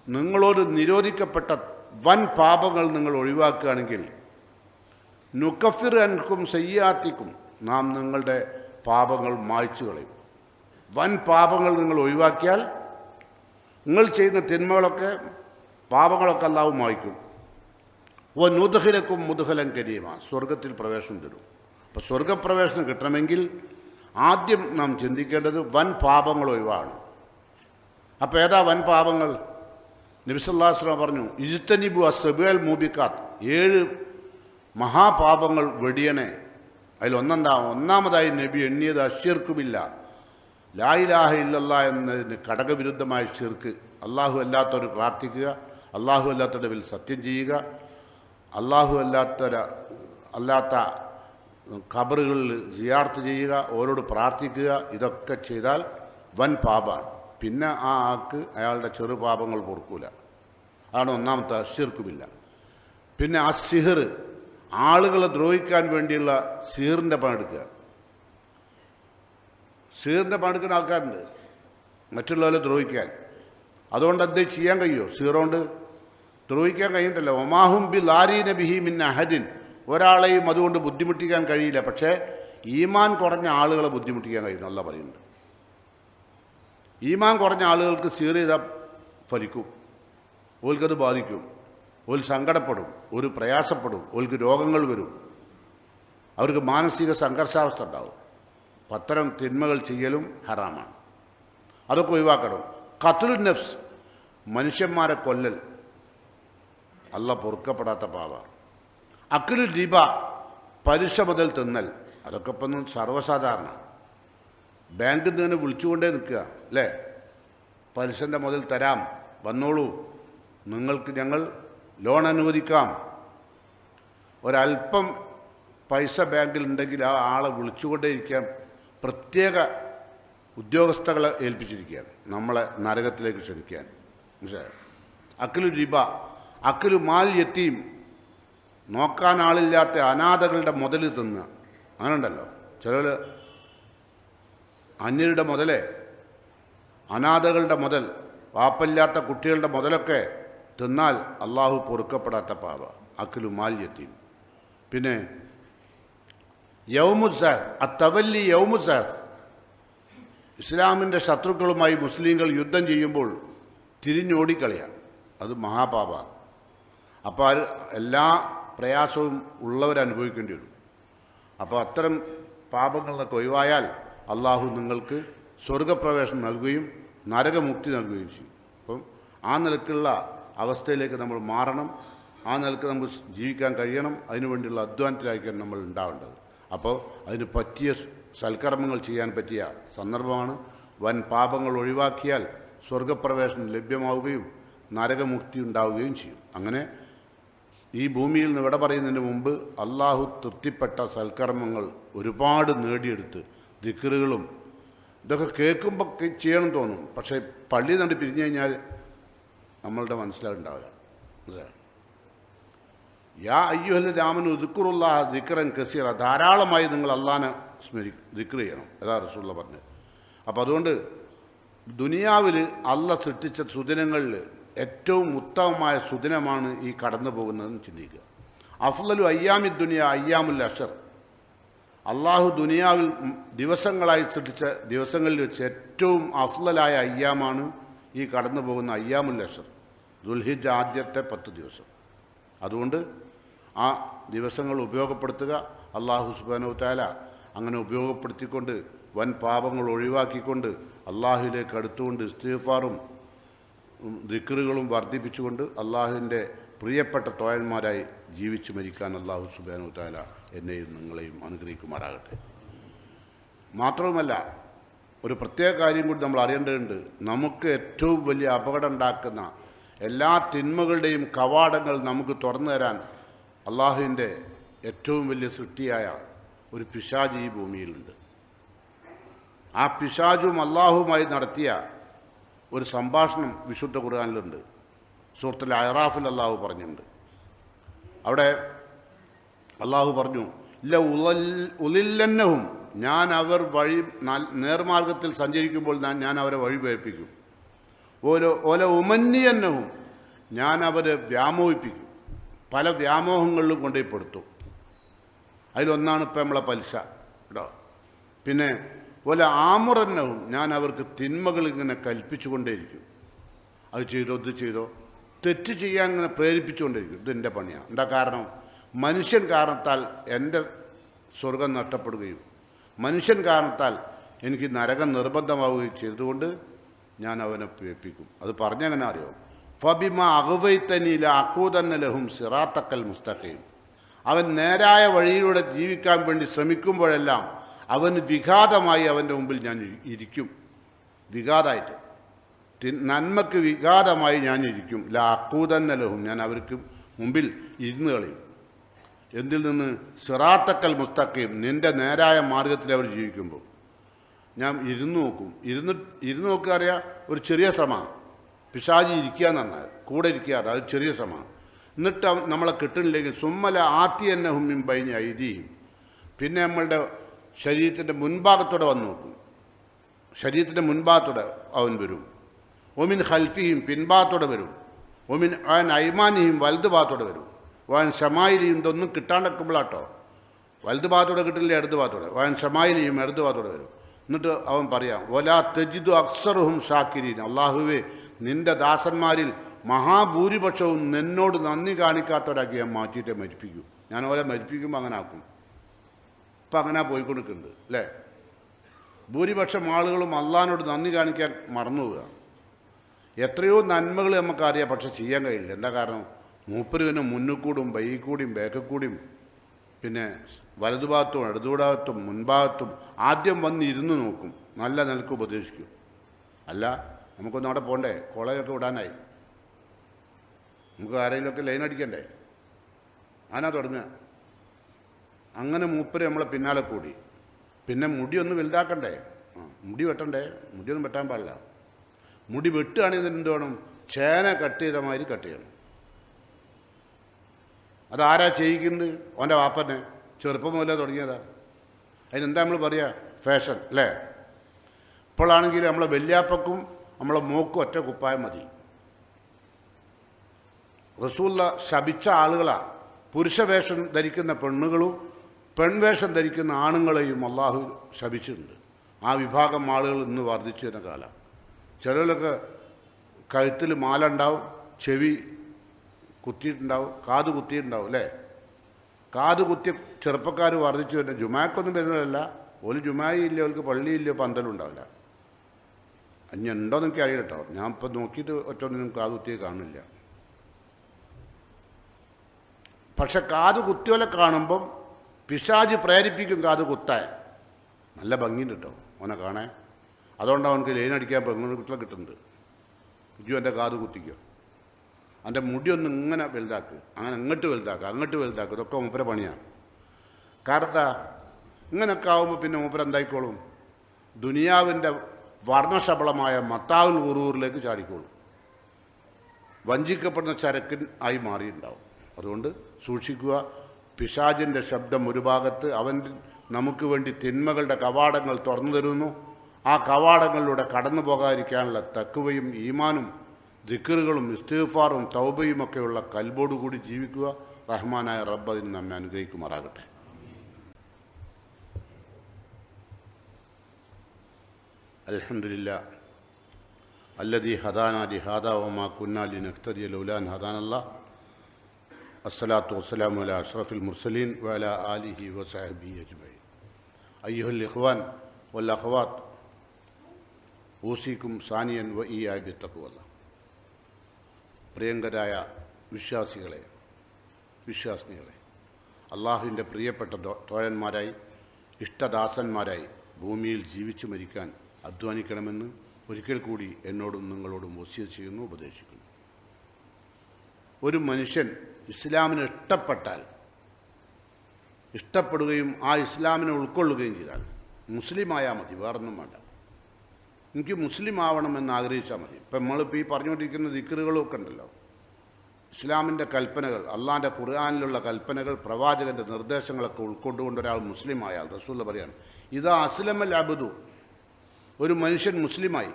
നിങ്ങളോട് നിരോധിക്കപ്പെട്ട വൻ പാപങ്ങൾ നിങ്ങൾ ഒഴിവാക്കുകയാണെങ്കിൽ നുകഫിർ അൻകും സയ്യാത്തിക്കും, നാം നിങ്ങളുടെ പാപങ്ങൾ മായ്ച്ചു കളയും. വൻ പാപങ്ങൾ നിങ്ങൾ ഒഴിവാക്കിയാൽ നിങ്ങൾ ചെയ്യുന്ന തിന്മകളൊക്കെ, പാപങ്ങളൊക്കെ അല്ലാഹു മായ്ക്കും. ഓ നുദ്ഖിലക്കും മുദ്ഖലൻ കരീമ, സ്വർഗത്തിൽ പ്രവേശനം തരും. അപ്പോൾ സ്വർഗപ്രവേശനം കിട്ടണമെങ്കിൽ ആദ്യം നാം ചിന്തിക്കേണ്ടത് വൻ പാപങ്ങൾ ഒഴിവാണ്. അപ്പോൾ ഏതാ വൻ പാപങ്ങൾ? നബി സല്ലല്ലാഹു അലൈഹി വസല്ലം പറഞ്ഞു, ഇജ്തനിബു അസ്സബിയൽ മൂബിക്കാത്ത്, 7 മഹാപാപങ്ങൾ വെടിയണേ. അതിലൊന്നെന്താ? ഒന്നാമതായി നബി എണ്ണിയത് അശ്ശിർക്കുമില്ല, ലാ ഇലാഹ ഇല്ലല്ലാഹ് എന്നതിന് ഘടകവിരുദ്ധമായ ശിർക്ക്. അള്ളാഹു അല്ലാത്തവർ പ്രാർത്ഥിക്കുക, അള്ളാഹു അല്ലാത്തവരുടെ മേൽ സത്യം ചെയ്യുക, അള്ളാഹു അല്ലാത്ത ഖബറുകളിൽ സിയാർത്ത് ചെയ്യുക, ഓരോട് പ്രാർത്ഥിക്കുക, ഇതൊക്കെ ചെയ്താൽ വൻ പാപമാണ്. പിന്നെ ആ ആൾക്ക് അയാളുടെ ചെറുപാപങ്ങൾ പൊറുക്കൂല. അതാണ് ഒന്നാമത്തെ അശ്ശിർക്കുമില്ല. പിന്നെ ആ സിഹർ, ആളുകളെ ദ്രോഹിക്കാൻ വേണ്ടിയുള്ള സിഹറിൻ്റെ പണിയെടുക്കുക. സിഹറിൻ്റെ പണിയെടുക്കുന്ന ആൾക്കാരുണ്ട് മറ്റുള്ളവരെ ദ്രോഹിക്കാൻ. അതുകൊണ്ട് അത് ചെയ്യാൻ കഴിയുമോ? സിഹറുകൊണ്ട് ദ്രോഹിക്കാൻ കഴിയുന്നില്ല. ഒമാഹും ബി ലാരീന ബിഹി മിൻ അഹദിൻ, ഒരാളെയും അതുകൊണ്ട് ബുദ്ധിമുട്ടിക്കാൻ കഴിയില്ല. പക്ഷേ ഈമാൻ കുറഞ്ഞ ആളുകളെ ബുദ്ധിമുട്ടിക്കാൻ കഴിയുന്നു അല്ലാഹ് പറയുന്നുണ്ട്. ഈമാൻ കുറഞ്ഞ ആളുകൾക്ക് സിഹർ ചെയ്താൽ ഫലിക്കും, ഓൽക്കത് ബാധിക്കും, ഓൽ സങ്കടപ്പെടും, ഒരു പ്രയാസപ്പെടും, ഓൽക്ക് രോഗങ്ങൾ വരും, അവർക്ക് മാനസിക സംഘർഷാവസ്ഥ ഉണ്ടാവും. അത്തരം തിന്മകൾ ചെയ്യലും ഹറാമാണ്. അതൊക്കെ ഒഴിവാക്കണം. ഖത്ലുൻ നഫ്സ്, മനുഷ്യന്മാരെ കൊല്ലൽ അല്ലാഹ് പൊറുക്കപ്പെടാത്ത പാപമാണ്. അക്ലു റിബ, പലിശ മുതൽ തിന്നൽ, അതൊക്കെ ഇപ്പം സർവ്വസാധാരണ. ബാങ്കിൽ നിന്ന് വിളിച്ചുകൊണ്ടേ നിൽക്കുക അല്ലേ? പലിശൻ്റെ മുതൽ തരാം, വന്നോളൂ, നിങ്ങൾക്ക് ഞങ്ങൾ ലോൺ അനുവദിക്കാം. ഒരല്പം പൈസ ബാങ്കിൽ ഉണ്ടെങ്കിൽ ആ ആളെ വിളിച്ചുകൊണ്ടേയിരിക്കാൻ പ്രത്യേക ഉദ്യോഗസ്ഥകളെ ഏൽപ്പിച്ചിരിക്കുകയാണ്, നമ്മളെ നരകത്തിലേക്ക് ക്ഷണിക്കാൻ. മനസ്സിലായോ? അക്ലു റിബ, അക്ലു മാൽ യത്തീം, നോക്കാൻ ആളില്ലാത്ത അനാഥകളുടെ മുതൽ തിന്നുക. അങ്ങനെയുണ്ടല്ലോ ചിലർ, അന്യരുടെ മുതലേ, അനാഥകളുടെ മുതൽ, വാപ്പല്ലാത്ത കുട്ടികളുടെ മുതലൊക്കെ തിന്നാൽ അള്ളാഹു പൊറുക്കപ്പെടാത്ത പാപ. അക്ലു മാൽ യത്തീം. പിന്നെ യൗമുസ്സാഫ്, അത്തവല്ലി യൗമുസ്സാഫ്, ഇസ്ലാമിൻ്റെ ശത്രുക്കളുമായി മുസ്ലിങ്ങൾ യുദ്ധം ചെയ്യുമ്പോൾ തിരിഞ്ഞോടിക്കളയാം, അത് മഹാപാപ. അപ്പോൾ എല്ലാ പ്രയാസവും ഉള്ളവരനുഭവിക്കേണ്ടി വരും. അപ്പോൾ അത്തരം പാപങ്ങളൊക്കെ ഒഴിവായാൽ അള്ളാഹു നിങ്ങൾക്ക് സ്വർഗപ്രവേശനം നൽകുകയും നരകമുക്തി നൽകുകയും ചെയ്യും. അപ്പം ആ നിലക്കുള്ള അവസ്ഥയിലേക്ക് നമ്മൾ മാറണം. ആ നിലക്ക് നമ്മൾ ജീവിക്കാൻ കഴിയണം. അതിനുവേണ്ടിയുള്ള അധ്വാനത്തിലായിരിക്കണം നമ്മൾ ഉണ്ടാവേണ്ടത്. അപ്പോൾ അതിന് പറ്റിയ സൽക്കർമ്മങ്ങൾ ചെയ്യാൻ പറ്റിയ സന്ദർഭമാണ്. വൻ പാപങ്ങൾ ഒഴിവാക്കിയാൽ സ്വർഗപ്രവേശനം ലഭ്യമാവുകയും നരകമുക്തി ഉണ്ടാവുകയും ചെയ്യും. അങ്ങനെ ഈ ഭൂമിയിൽ നിന്ന് വിട പറയുന്നതിന് മുമ്പ് അള്ളാഹു തൃപ്തിപ്പെട്ട സൽക്കർമ്മങ്ങൾ ഒരുപാട് നേടിയെടുത്ത് ദിക്റുകളും ഇതൊക്കെ കേൾക്കുമ്പോൾ ചെയ്യണം തോന്നും. പക്ഷേ പള്ളി നണ്ട് പിരിഞ്ഞു കഴിഞ്ഞാൽ നമ്മളുടെ മനസ്സിലാവുണ്ടാവില്ല. യാ അയ്യുഹല്ലദീന ആമനൂ ദിക്റുല്ലാഹ ദിക്റൻ കസീറ, ധാരാളമായി നിങ്ങൾ അള്ളാഹനെ ദിക്ർ ചെയ്യണം, അതാ റസൂലുള്ളാഹി പറഞ്ഞത്. അപ്പം അതുകൊണ്ട് ദുനിയാവിൽ അള്ളാഹ് സൃഷ്ടിച്ച സുദിനങ്ങളിൽ ഏറ്റവും ഉത്തമമായ സുദിനമാണ് ഈ കടന്നു പോകുന്നതെന്ന് ചിന്തിക്കുക. അഫ്ളലു അയ്യാമി ദുനിയ അയ്യാമുൽ അഷർ, അള്ളാഹു ദുനിയാവിൽ ദിവസങ്ങളായി സൃഷ്ടിച്ച ദിവസങ്ങളിൽ വെച്ച് ഏറ്റവും അഫ്ളലായ അയ്യാമാണ് ഈ കടന്നു പോകുന്ന അയ്യാമുൽ അഷർ, ദുൽഹിജ്ജ് ആദ്യത്തെ 10 ദിവസം. അതുകൊണ്ട് ആ ദിവസങ്ങൾ ഉപയോഗപ്പെടുത്തുക. അള്ളാഹു സുബ്ഹാനഹു വതആല അങ്ങനെ ഉപയോഗപ്പെടുത്തിക്കൊണ്ട് വൻ പാപങ്ങൾ ഒഴിവാക്കിക്കൊണ്ട് അള്ളാഹുവിലേക്ക് അടുത്തുകൊണ്ട് ഇസ്തിഗ്ഫാറും ദിക്റുകളും വർദ്ധിപ്പിച്ചുകൊണ്ട് അള്ളാഹുവിൻ്റെ പ്രിയപ്പെട്ട തോഴന്മാരായി ജീവിച്ചു മരിക്കാൻ അള്ളാഹു സുബ്ഹാനഹു വതആല എന്നെയും നിങ്ങളെയും അനുഗ്രഹിക്കുമാറാകട്ടെ. മാത്രവുമല്ല, ഒരു പ്രത്യേക കാര്യം കൂടി നമ്മൾ അറിയേണ്ടതുണ്ട്. നമുക്ക് ഏറ്റവും വലിയ അപകടം ഉണ്ടാക്കുന്ന എല്ലാ തിന്മകളുടെയും കവാടങ്ങൾ നമുക്ക് തുറന്നു തരാൻ അള്ളാഹുവിൻ്റെ ഏറ്റവും വലിയ സൃഷ്ടിയായ ഒരു പിശാച് ഈ ഭൂമിയിലുണ്ട്. ആ പിശാചും അള്ളാഹുവുമായി നടത്തിയ ഒരു സംഭാഷണം വിശുദ്ധ ഖുർആനിലുണ്ട്. സൂറത്തുൽ അഅറാഫിൽ അള്ളാഹു പറഞ്ഞിട്ടുണ്ട്. അവിടെ അള്ളാഹു പറഞ്ഞു, ഉലില്ലന്നഹും, ഞാൻ അവർ വഴി നേർമാർഗത്തിൽ സഞ്ചരിക്കുമ്പോൾ ഞാൻ അവരെ വഴി പേപ്പിക്കും. ഓല ഉമന്നിയന്നഹും, ഞാൻ അവരെ വ്യാമോഹിപ്പിക്കും, പല വ്യാമോഹങ്ങളിലും കൊണ്ടുപോയി പെടുത്തും. അതിലൊന്നാണ് ഇപ്പം നമ്മളെ പലിശ കേട്ടോ. പിന്നെ ഓല ആമുറന്നവും, ഞാൻ അവർക്ക് തിന്മകൾ ഇങ്ങനെ കൽപ്പിച്ചുകൊണ്ടേയിരിക്കും. അത് ചെയ്തോ, ഇത് ചെയ്തോ, തെറ്റ് ചെയ്യാൻ ഇങ്ങനെ പ്രേരിപ്പിച്ചുകൊണ്ടിരിക്കും. ഇതെൻ്റെ പണിയാണ്. എന്താ കാരണം? മനുഷ്യൻ കാരണത്താൽ എൻ്റെ സ്വർഗം നഷ്ടപ്പെടുകയും മനുഷ്യൻ കാരണത്താൽ എനിക്ക് നരകം നിർബന്ധമാവുകയും ചെയ്തുകൊണ്ട് ഞാൻ അവനെ പേപ്പിക്കും. അത് പറഞ്ഞെങ്ങനെ അറിയോ? ഫബിമ അഗ്വൈതനി ലഅഖൂദന്ന ലഹും സിറാത്തക്കൽ മുസ്തഖീം. അവൻ നേരായ വഴിയിലൂടെ ജീവിക്കാൻ വേണ്ടി ശ്രമിക്കുമ്പോഴെല്ലാം അവന് വിഘാതമായി അവൻ്റെ മുമ്പിൽ ഞാൻ ഇരിക്കും. വിഘാതമായിട്ട്, നന്മക്ക് വിഘാതമായി ഞാൻ ഇരിക്കും. ലഅഖൂദന്ന ലഹും, ഞാൻ അവർക്ക് മുമ്പിൽ ഇരുന്ന് കളയും. എന്തിൽ നിന്ന്? സിറാത്തക്കൽ മുസ്തഖീം, നിന്റെ നേരായ മാർഗത്തിൽ അവർ ജീവിക്കുമ്പോൾ ഞാൻ ഇരുന്ന് നോക്കും. ഇരുന്ന് നോക്കുക അറിയാം, ഒരു ചെറിയ ശ്രമമാണ്. പിശാചി ഇരിക്കുക എന്നാണ്, കൂടെ ഇരിക്കാറ്, അത് ചെറിയ ശ്രമമാണ്. എന്നിട്ട് നമ്മളെ കിട്ടുന്നില്ലെങ്കിൽ സുമ്മല ആത്തിയന്നഹും മിൻ ബൈനി ഐദീഹിം, പിന്നെ നമ്മളുടെ ശരീരത്തിൻ്റെ മുൻഭാഗത്തോടെ വന്ന് നോക്കും. ശരീരത്തിൻ്റെ മുൻഭാഗത്തോടെ അവൻ വരും. ഒമിൻ ഖൽഫിഹിം, പിൻഭാഗത്തോടെ വരും. ഒമിൻ ഐമാനിഹിം, വലതു ഭാഗത്തോടെ വരും. വാൻ ഷമായിലിയും, ഇതൊന്നും കിട്ടാണ്ടക്കുമ്പോഴാട്ടോ. വലതു ഭാഗത്തോടെ കിട്ടില്ല, ഇടതു ഭാഗത്തോടെ. വാൻ ഷമായിലിയും, ഇടതു ഭാഗത്തോടെ വരും. എന്നിട്ട് അവൻ പറയാം, വലാ തജിദു അക്സറുഹും ഷാക്കിരീൻ, അള്ളാഹുവേ നിന്റെ ദാസന്മാരിൽ മഹാഭൂരിപക്ഷവും നിന്നോട് നന്ദി കാണിക്കാത്തവരാക്കി ഞാൻ മാറ്റിയിട്ടേ മരിപ്പിക്കൂ. ഞാൻ ഓലെ മരിപ്പിക്കുമ്പോൾ അങ്ങനെ ആക്കും. ഇപ്പം അങ്ങനെ പോയിക്കൊണ്ടിരിക്കുന്നുണ്ട് അല്ലേ? ഭൂരിപക്ഷം ആളുകളും അള്ളാഹിനോട് നന്ദി കാണിക്കാൻ മറന്നു പോവുക. എത്രയോ നന്മകൾ നമുക്കറിയാം, പക്ഷെ ചെയ്യാൻ കഴിയില്ല. എന്താ കാരണം? മൂപ്പരുവിനെ മുന്നിൽക്കൂടും ബൈക്കൂടിയും ബേക്കക്കൂടിയും പിന്നെ വലതുഭാഗത്തും ഇടതുഭാഗത്തും മുൻഭാഗത്തും ആദ്യം വന്ന് ഇരുന്ന് നോക്കും, നല്ല നിലക്ക് ഉപദേശിക്കും. അല്ല, നമുക്കൊന്നും അവിടെ പോകണ്ടേ? കോളേജൊക്കെ വിടാനായി, നമുക്ക് ആരെങ്കിലുമൊക്കെ ലൈൻ അടിക്കണ്ടേ? ആനാ തുടങ്ങുക. അങ്ങനെ മൂപ്പര് നമ്മളെ പിന്നാലെ കൂടി. പിന്നെ മുടിയൊന്ന് വലുതാക്കണ്ടേ? മുടി വെട്ടണ്ടേ? മുടിയൊന്നും വെട്ടാൻ പാടില്ല. മുടി വെട്ടുകയാണെങ്കിൽ എന്ത് വേണം? ചേന കട്ട് ചെയ്ത മാതിരി കട്ട് ചെയ്യണം. അതാരാ ചെയ്യിക്കുന്നത്? അവൻ്റെ വാപ്പനെ ചെറുപ്പം മുതലേ തുടങ്ങിയതാ. അതിനെന്താ നമ്മൾ പറയുക? ഫാഷൻ അല്ലേ? ഇപ്പോഴാണെങ്കിൽ നമ്മളെ വല്യാപ്പക്കും നമ്മളെ മോക്കും ഒറ്റ കുപ്പായം മതി. റസൂലുള്ള ശപിച്ച ആളുകളാ പുരുഷവേഷം ധരിക്കുന്ന പെണ്ണുകളും പെൺവേഷം ധരിക്കുന്ന ആണുങ്ങളെയും അള്ളാഹു ശപിച്ചിട്ടുണ്ട്. ആ വിഭാഗം ആളുകൾ ഇന്ന് വർദ്ധിച്ചു വരുന്ന കാലം. ചിലരൊക്കെ കഴുത്തിൽ മാല ഉണ്ടാവും, ചെവി കുത്തിയിട്ടുണ്ടാവും, കാത് കുത്തിയിട്ടുണ്ടാവും അല്ലേ? കാത് കുത്തിയ ചെറുപ്പക്കാർ വർദ്ധിച്ചു വരുന്ന. ജുമാക്കൊന്നും വരുന്നതല്ല, ഒരു ജുമായില്ല, അവർക്ക് പള്ളിയില്ല, പന്തലും ഉണ്ടാവില്ല. അഞ്ഞ ഉണ്ടോയെന്ന് എനിക്ക് അറിയില്ല കേട്ടോ. ഞാൻ ഇപ്പം നോക്കിയിട്ട് ഒറ്റൊന്നിനും കാത് കുത്തിയെ കാണില്ല. പക്ഷെ കാത് കുത്തിയോലെ കാണുമ്പം പിശാച് പ്രേരിപ്പിക്കും കാത് കുത്താൻ. നല്ല ഭംഗിയുണ്ട് കേട്ടോ അവനെ കാണാൻ. അതുകൊണ്ട് അവനക്ക് ലൈനടിക്കാൻ പെൺകുട്ടികളെ കിട്ടുന്നുണ്ട്. ഇജു എൻ്റെ കാത് കുത്തിക്കോ, എൻ്റെ മുടിയൊന്നും ഇങ്ങനെ വലുതാക്ക്, അങ്ങനെ അങ്ങോട്ട് വലുതാക്കുക. ഇതൊക്കെ മൂപ്പര പണിയാണ്. കാരണം ഇങ്ങനെയൊക്കെ ആവുമ്പോൾ പിന്നെ മൂപ്പര എന്തായിക്കോളും? ദുനിയാവിൻ്റെ വർണ്ണശബളമായ മത്താവുൽ ഗുറൂറിലേക്ക് ചാടിക്കോളും. വഞ്ചിക്കപ്പെടുന്ന ചരക്കിൻ ആയി മാറിയിട്ടുണ്ടാവും. അതുകൊണ്ട് സൂക്ഷിക്കുക. പിശാചിൻ്റെ ശബ്ദം ഒരു ഭാഗത്ത്, അവൻ നമുക്ക് വേണ്ടി തിന്മകളുടെ കവാടങ്ങൾ തുറന്നു തരുന്നു. ആ കവാടങ്ങളിലൂടെ കടന്നു പോകാതിരിക്കാനുള്ള തഖ്വയും ഈമാനും ദിക്റുകളും ഇസ്തിഗ്ഫാറും തൗബയും ഒക്കെയുള്ള കൽബോടുകൂടി ജീവിക്കുക. റഹ്മാനായ റബ്ബ് അതിന് നമ്മെ അനുഗ്രഹിക്കുമാറാകട്ടെ. അൽഹംദുലില്ലാഹ് അല്ലദീ ഹദാനാ ലിഹാദാ വമാ കുന്നാ ലിനഹ്തദിയ ലൗലാ അൻ ഹദാനല്ലാഹ്. അസ്സലാത്തു വസ്സലാമു അലാ അഷ്റഫിൽ മുർസലീൻ വഅലാ ആലിഹി വസഹ്ബിഹി അജ്മഈൻ. അയ്യുഹൽ ഇഖ്വാൻ വൽ അഖ്വാത്ത്, ഊസിക്കും സാനിയൻ വ ഇയ്യായ ബിത്തഖ്വല്ലാഹ്. പ്രിയങ്കരായ വിശ്വാസികളെ, വിശ്വാസിനികളെ, അള്ളാഹുവിൻ്റെ പ്രിയപ്പെട്ട തോഴന്മാരായി ഇഷ്ടദാസന്മാരായി ഭൂമിയിൽ ജീവിച്ചു മരിക്കാൻ അധ്വാനിക്കണമെന്ന് ഒരിക്കൽ കൂടി എന്നോടും നിങ്ങളോടും വസിയത്ത് ചെയ്യുന്നു, ഉപദേശിക്കുന്നു. ഒരു മനുഷ്യൻ ഇസ്ലാമിനെ ഇഷ്ടപ്പെടുകയും ആ ഇസ്ലാമിനെ ഉൾക്കൊള്ളുകയും ചെയ്താൽ മുസ്ലിമായാൽ മതി, വേറൊന്നും വേണ്ട. എനിക്ക് മുസ്ലിം ആവണമെന്ന് ആഗ്രഹിച്ചാൽ മതി. ഇപ്പം നമ്മളിപ്പോൾ ഈ പറഞ്ഞുകൊണ്ടിരിക്കുന്ന ദിക്റുകളൊക്കെ ഉണ്ടല്ലോ, ഇസ്ലാമിൻ്റെ കൽപ്പനകൾ, അള്ളാഹിൻ്റെ ഖുർആനിലുള്ള കൽപ്പനകൾ, പ്രവാചകൻ്റെ നിർദ്ദേശങ്ങളൊക്കെ ഉൾക്കൊണ്ടുകൊണ്ട് ഒരാൾ മുസ്ലിം ആയാൽ, റസൂൽ പറയാണ്, ഇതാ അസ്ലമൽ അബ്ദു, ഒരു മനുഷ്യൻ മുസ്ലിമായി,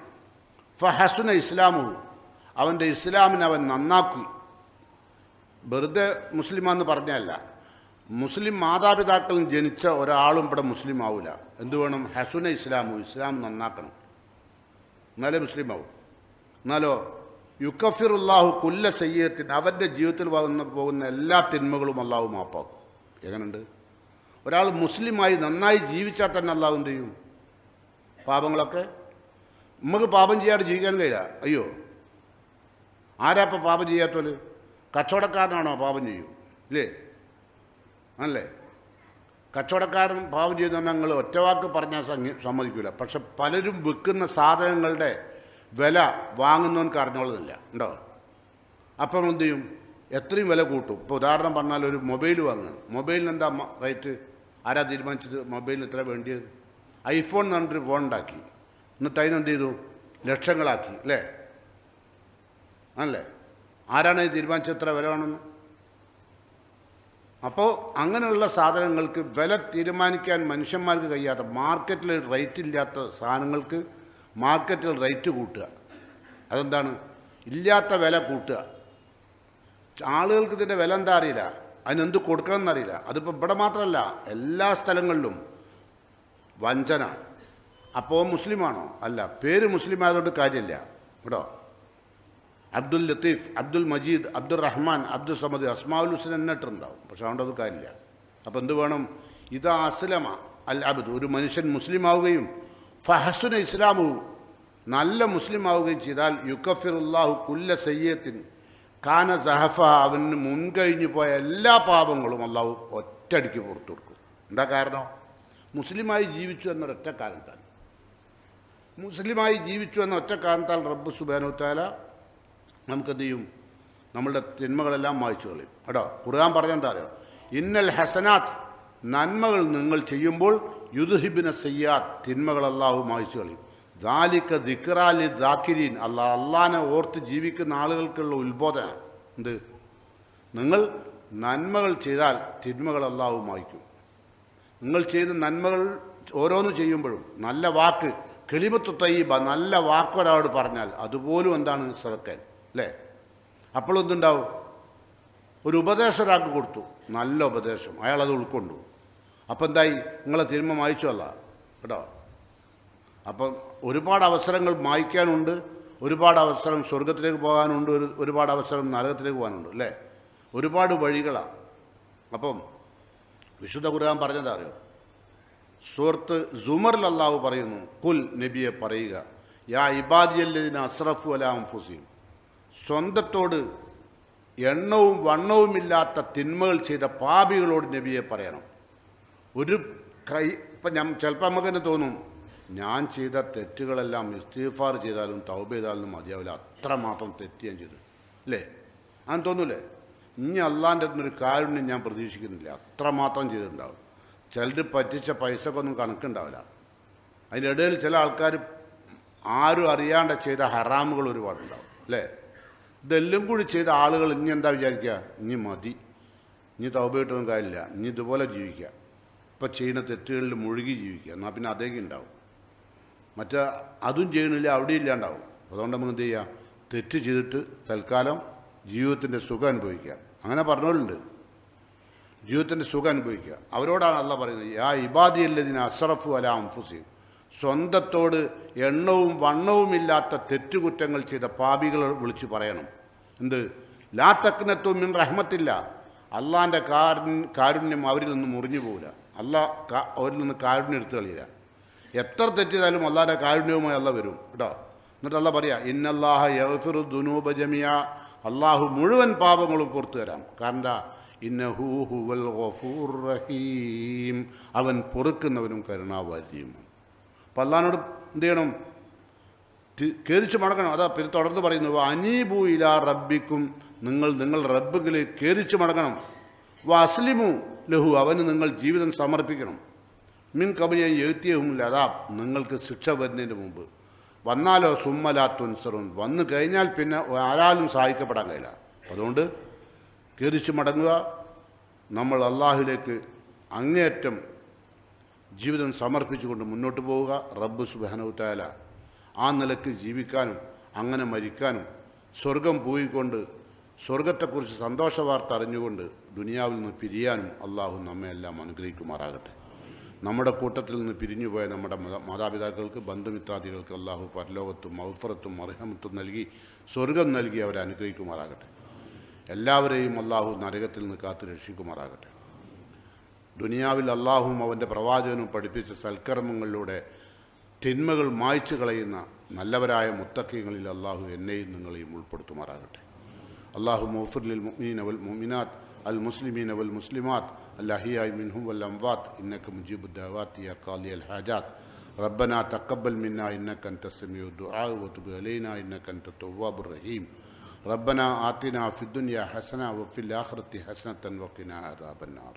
ഫഹസുന ഇസ്ലാമുഹു, അവൻ്റെ ഇസ്ലാമിനെ അവൻ നന്നാക്കി. വെറുതെ മുസ്ലിമാന്ന് പറഞ്ഞല്ല, മുസ്ലിം മാതാപിതാക്കളും ജനിച്ച ഒരാളും ഇവിടെ മുസ്ലിം ആവില്ല. എന്തു വേണം? ഹസുന ഇസ്ലാമു, ഇസ്ലാം നന്നാക്കണം, എന്നാലേ മുസ്ലിം ആവും. എന്നാലോ യുക്കഫിറുല്ലാഹു കുല്ല സയ്യത്തിന്, അവൻ്റെ ജീവിതത്തിൽ പോകുന്ന എല്ലാ തിന്മകളും അള്ളാഹു മാപ്പാക്കും. എങ്ങനെയുണ്ട്? ഒരാൾ മുസ്ലിമായി നന്നായി ജീവിച്ചാൽ തന്നെ അള്ളാഹു എന്ത് ചെയ്യും? പാപങ്ങളൊക്കെ നമുക്ക് പാപം ചെയ്യാതെ ജീവിക്കാൻ കഴിയില്ല. അയ്യോ, ആരാപ്പം പാപം ചെയ്യാത്തോല്? കച്ചവടക്കാരനാണോ പാപം ചെയ്യും? ഇല്ലേ? അല്ലേ? കച്ചവടക്കാരൻ പാപം ചെയ്യുന്ന ഞങ്ങൾ ഒറ്റവാക്ക് പറഞ്ഞാൽ സമ്മതിക്കില്ല. പക്ഷെ പലരും വിൽക്കുന്ന സാധനങ്ങളുടെ വില വാങ്ങുന്നവർക്ക് അറിഞ്ഞോളുന്നില്ല, ഉണ്ടോ? അപ്പം എന്ത് ചെയ്യും? എത്രയും വില കൂട്ടും. ഇപ്പോൾ ഉദാഹരണം പറഞ്ഞാൽ ഒരു മൊബൈൽ വാങ്ങുകയാണ്. മൊബൈലിന് എന്താ റേറ്റ്? ആരാ തീരുമാനിച്ചത് മൊബൈലിന് എത്ര വേണ്ടിയത്? ഐഫോൺ എന്ന് പറഞ്ഞിട്ടൊരു ഫോൺ ഉണ്ടാക്കി, എന്നിട്ട് അതിനെന്ത് ചെയ്തു? ലക്ഷങ്ങളാക്കി, അല്ലേ? അല്ലേ? ആരാണ് തീരുമാനിച്ചത് എത്ര വില വേണമെന്ന്? അപ്പോൾ അങ്ങനെയുള്ള സാധനങ്ങൾക്ക് വില തീരുമാനിക്കാൻ മനുഷ്യന്മാർക്ക് കഴിയാത്ത, മാർക്കറ്റിൽ റേറ്റ് ഇല്ലാത്ത സാധനങ്ങൾക്ക് മാർക്കറ്റിൽ റേറ്റ് കൂട്ടുക. അതെന്താണ്? ഇല്ലാത്ത വില കൂട്ടുക. ആളുകൾക്ക് ഇതിൻ്റെ വില എന്താ അറിയില്ല, അതിനെന്ത് കൊടുക്കണമെന്നറിയില്ല. അതിപ്പോൾ ഇവിടെ മാത്രമല്ല, എല്ലാ സ്ഥലങ്ങളിലും വഞ്ചന. അപ്പോൾ മുസ്ലിമാണോ? അല്ല. പേര് മുസ്ലിം ആയതുകൊണ്ട് കാര്യമില്ല. കേട്ടോ, അബ്ദുൽ ലത്തീഫ്, അബ്ദുൽ മജീദ്, അബ്ദുൾ റഹ്മാൻ, അബ്ദുൽ സമദ്, അസ്മാഉൽ ഹുസ്ന എന്നിട്ടുണ്ടാവും. പക്ഷെ അതുകൊണ്ട് അത് കാര്യമില്ല. അപ്പം എന്ത് വേണം? ഇതാ അസ്ലമ അൽ അബ്ദ്, ഒരു മനുഷ്യൻ മുസ്ലിം ആവുകയും ഫഹസുന ഇസ്ലാമു, നല്ല മുസ്ലിം ആവുകയും ചെയ്താൽ യുക്കഫിറുല്ലാഹു കുല്ല സയ്യത്തിൻ കാന സഹഫ, അവന് മുൻകഴിഞ്ഞു പോയ എല്ലാ പാപങ്ങളും അള്ളാഹു ഒറ്റയടിക്ക് പുറത്തു കൊടുക്കും. എന്താ കാരണം? മുസ്ലിമായി ജീവിച്ചു എന്നൊരൊറ്റ കാരണത്താൽ. മുസ്ലിമായി ജീവിച്ചു എന്ന ഒറ്റ കാരണത്താൽ റബ്ബ് സുബ്ഹാനഹു വ തആല നമുക്കെന്ത് ചെയ്യും? നമ്മളുടെ തിന്മകളെല്ലാം മായ്ച്ചു കളയും. കേട്ടോ, ഖുർആൻ പറഞ്ഞെന്താ അറിയോ? ഇന്നൽ ഹസനാത്ത്, നന്മകൾ നിങ്ങൾ ചെയ്യുമ്പോൾ യുദ്ഹിബിന സയ്യാത്ത്, തിന്മകൾ അള്ളാഹു മായ്ച്ചു കളയും. ദാലിക ദിക്റാ ലിദ്ദാക്കിരീൻ, അള്ളാഹിനെ ഓർത്ത് ജീവിക്കുന്ന ആളുകൾക്കുള്ള ഉത്ബോധന. എന്ത്? നിങ്ങൾ നന്മകൾ ചെയ്താൽ തിന്മകൾ അള്ളാഹു മായ്ക്കും. നിങ്ങൾ ചെയ്ത നന്മകൾ ഓരോന്ന് ചെയ്യുമ്പോഴും നല്ല വാക്ക്, കെളിമത്തു തയ്യിബ, നല്ല വാക്കൊരാളോട് പറഞ്ഞാൽ അതുപോലും എന്താണ്? സദക്കൻ, അല്ലേ? അപ്പോഴെന്തുണ്ടാവും? ഒരു ഉപദേശം ഒരാൾക്ക് കൊടുത്തു, നല്ല ഉപദേശം, അയാളത് ഉൾക്കൊണ്ടു. അപ്പം എന്തായി? നിങ്ങളെ തിന്മ മായ്ച്ചല്ല. കേട്ടോ, അപ്പം ഒരുപാട് അവസരങ്ങൾ മായ്ക്കാനുണ്ട്, ഒരുപാട് അവസരം സ്വർഗത്തിലേക്ക് പോകാനുണ്ട്, ഒരുപാട് അവസരം നരകത്തിലേക്ക് പോകാനുണ്ട്, അല്ലേ? ഒരുപാട് വഴികളാണ്. അപ്പം വിശുദ്ധ ഖുർആൻ പറഞ്ഞതാ അറിയോ? സൂറത്ത് സുമറിൽ അല്ലാഹു പറയുന്നു, കുൽ, നബിയെ പറയുക, യാ ഇബാദിയല്ലദീന അസ്റഫു അലാ അൻഫുസിഹിം, സ്വന്തത്തോട് എണ്ണവും വണ്ണവുമില്ലാത്ത തിന്മകൾ ചെയ്ത പാപികളോട് നബിയെ പറയണം. ഒരു ഇപ്പം ചിലപ്പോൾ നമുക്ക് തന്നെ തോന്നും, ഞാൻ ചെയ്ത തെറ്റുകളെല്ലാം ഇസ്തിഗ്ഫാർ ചെയ്താലും തൗബ ചെയ്താലും മതിയാവില്ല, അത്രമാത്രം തെറ്റ് ഞാൻ ചെയ്തു, അല്ലേ? അങ്ങനെ തോന്നൂലേ? ഇനി അള്ളാൻ്റെ അടുത്തൊരു കാരുണ്യം ഞാൻ പ്രതീക്ഷിക്കുന്നില്ല, അത്രമാത്രം ചെയ്തിട്ടുണ്ടാവും. ചിലർ പറ്റിച്ച പൈസക്കൊന്നും കണക്കുണ്ടാവില്ല. അതിനിടയിൽ ചില ആൾക്കാർ ആരും അറിയാണ്ട് ചെയ്ത ഹറാമുകൾ ഒരുപാടുണ്ടാവും, അല്ലേ? ഇതെല്ലാം കൂടി ചെയ്ത ആളുകൾ ഇനി എന്താ വിചാരിക്കുക? ഇനി മതി, ഇനി തൗബ കിട്ടൊന്നും കാര്യമില്ല, ഇനി ഇതുപോലെ ജീവിക്കുക, ഇപ്പം ചെയ്യുന്ന തെറ്റുകളിൽ മുഴുകി ജീവിക്കുക, എന്നാൽ പിന്നെ അതേക്ക് ഉണ്ടാവും. മറ്റേ അതും ചെയ്യണില്ല, അവിടെ ഇല്ലാണ്ടാവും. അതുകൊണ്ട് നമുക്ക് എന്ത് ചെയ്യുക? തെറ്റ് ചെയ്തിട്ട് തൽക്കാലം ജീവിതത്തിൻ്റെ സുഖം അനുഭവിക്കുക. അങ്ങനെ പറഞ്ഞവരുണ്ട്, ജീവിതത്തിൻ്റെ സുഖം അനുഭവിക്കുക. അവരോടാണ് അല്ലാഹ് പറയുന്നത്, യാ ഇബാദിയല്ലദീന അസ്റഫു അലാ അൻഫുസിഹിം, സ്വന്തത്തോട് എണ്ണവും വണ്ണവുമില്ലാത്ത തെറ്റുകുറ്റങ്ങൾ ചെയ്ത പാപികളെ വിളിച്ച് പറയണം. എന്ത്? ലാ തഖ്നതു മിൻ റഹ്മത്തില്ല, അള്ളാൻ്റെ കാരുണ്യം അവരിൽ നിന്ന് മുറിഞ്ഞു പോകില്ല. അള്ളാഹ് അവരിൽ നിന്ന് കാരുണ്യം എടുത്തു കളിയില്ല. എത്ര തെറ്റിയതാലും അള്ളാഹിൻ്റെ കാരുണ്യവുമായി അള്ളാഹ് വരും, കേട്ടോ. എന്നിട്ട് അള്ളാഹ് പറയാ, ഇന്നല്ലാഹ യഗ്ഫിറു ദുനൂബ ജമിയ, അള്ളാഹു മുഴുവൻ പാപങ്ങളും പുറത്തു തരാം. കാരണം ഇന്നഹു ഹുവൽ ഗഫൂർ റഹീം, അവൻ പൊറുക്കുന്നവനും കരുണാവാരിയുമാണ്. അപ്പം അള്ളാഹിനോട് എന്ത് ചെയ്യണം? കേരിച്ച് മടങ്ങണം. അതാ പിന്നെ തുടർന്ന് പറയുന്നു, അനീബു ഇലാ റബ്ബിക്കും, നിങ്ങൾ റബ്ബിലേക്ക് കേരിച്ച് മടങ്ങണം. വസ്ലിമു ലഹു, അവന് നിങ്ങൾ ജീവിതം സമർപ്പിക്കണം. മിൻ കബലിയ എഴുത്തിയഹുമില്ല, അതാ നിങ്ങൾക്ക് ശിക്ഷ വരുന്നതിന് മുമ്പ്. വന്നാലോ സുമ്മലാത്തുൻസറുൻ, വന്നു കഴിഞ്ഞാൽ പിന്നെ ആരാലും സഹായിക്കപ്പെടാൻ കഴിയില്ല. അതുകൊണ്ട് കേരിച്ച് മടങ്ങുക, നമ്മൾ അള്ളാഹുലേക്ക് അങ്ങേയറ്റം ജീവിതം സമർപ്പിച്ചുകൊണ്ട് മുന്നോട്ട് പോവുക. റബ്ബ് സുബ്ഹാനഹു വ തആല ആ നിലയ്ക്ക് ജീവിക്കാനും അങ്ങനെ മരിക്കാനും സ്വർഗം പോയിക്കൊണ്ട് സ്വർഗത്തെക്കുറിച്ച് സന്തോഷ വാർത്ത അറിഞ്ഞുകൊണ്ട് ദുനിയാവിൽ നിന്ന് പിരിയാനും അള്ളാഹു നമ്മെ എല്ലാം അനുഗ്രഹിക്കുമാറാകട്ടെ. നമ്മുടെ കൂട്ടത്തിൽ നിന്ന് പിരിഞ്ഞുപോയ നമ്മുടെ മാതാപിതാക്കൾക്ക്, ബന്ധുമിത്രാദികൾക്ക് അള്ളാഹു പരലോകത്തും മഗ്ഫിറത്തും മർഹമത്തും നൽകി സ്വർഗം നൽകി അവരെ അനുഗ്രഹിക്കുമാറാകട്ടെ. എല്ലാവരെയും അള്ളാഹു നരകത്തിൽ നിന്ന് കാത്തു രക്ഷിക്കുമാറാകട്ടെ. ദുനിയാവിൽ അള്ളാഹുവും അവൻ്റെ പ്രവാചകനും പഠിപ്പിച്ച സൽക്കർമ്മങ്ങളിലൂടെ തിന്മകൾ മായ്ച്ചു കളയുന്ന നല്ലവരായ മുത്തഖീങ്ങളിൽ അള്ളാഹു എന്നെയും നിങ്ങളെയും ഉൾപ്പെടുത്തുമാറാകട്ടെ. അള്ളാഹു മഗ്ഫിർ ലിൽ മുഅ്മിനീന വൽ മുഅ്മിനാത്ത് അൽ മുസ്ലിമീന വൽ മുസ്ലിമാത്ത് അൽ അഹ്യാഇ മിൻഹും വൽ അംവാത്ത് ഇന്നക മുജീബുദ് ദഅവാതി യാ ഖാദി അൽ ഹാജാത്ത് റബ്ബനാ തഖബ്ബൽ മിന്നാ ഇന്നക അൻതസ് സമീഉദ് ദുആ വതുബ് അലൈനാ ഇന്നക അൻതത് തവ്വാബുർ റഹീം. റബ്ബനാ ആതിനാ ഫിദ് ദുനിയാ ഹസന വഫിൽ ആഖിറതി ഹസനതൻ വഖിനാ അദാബന്നാർ.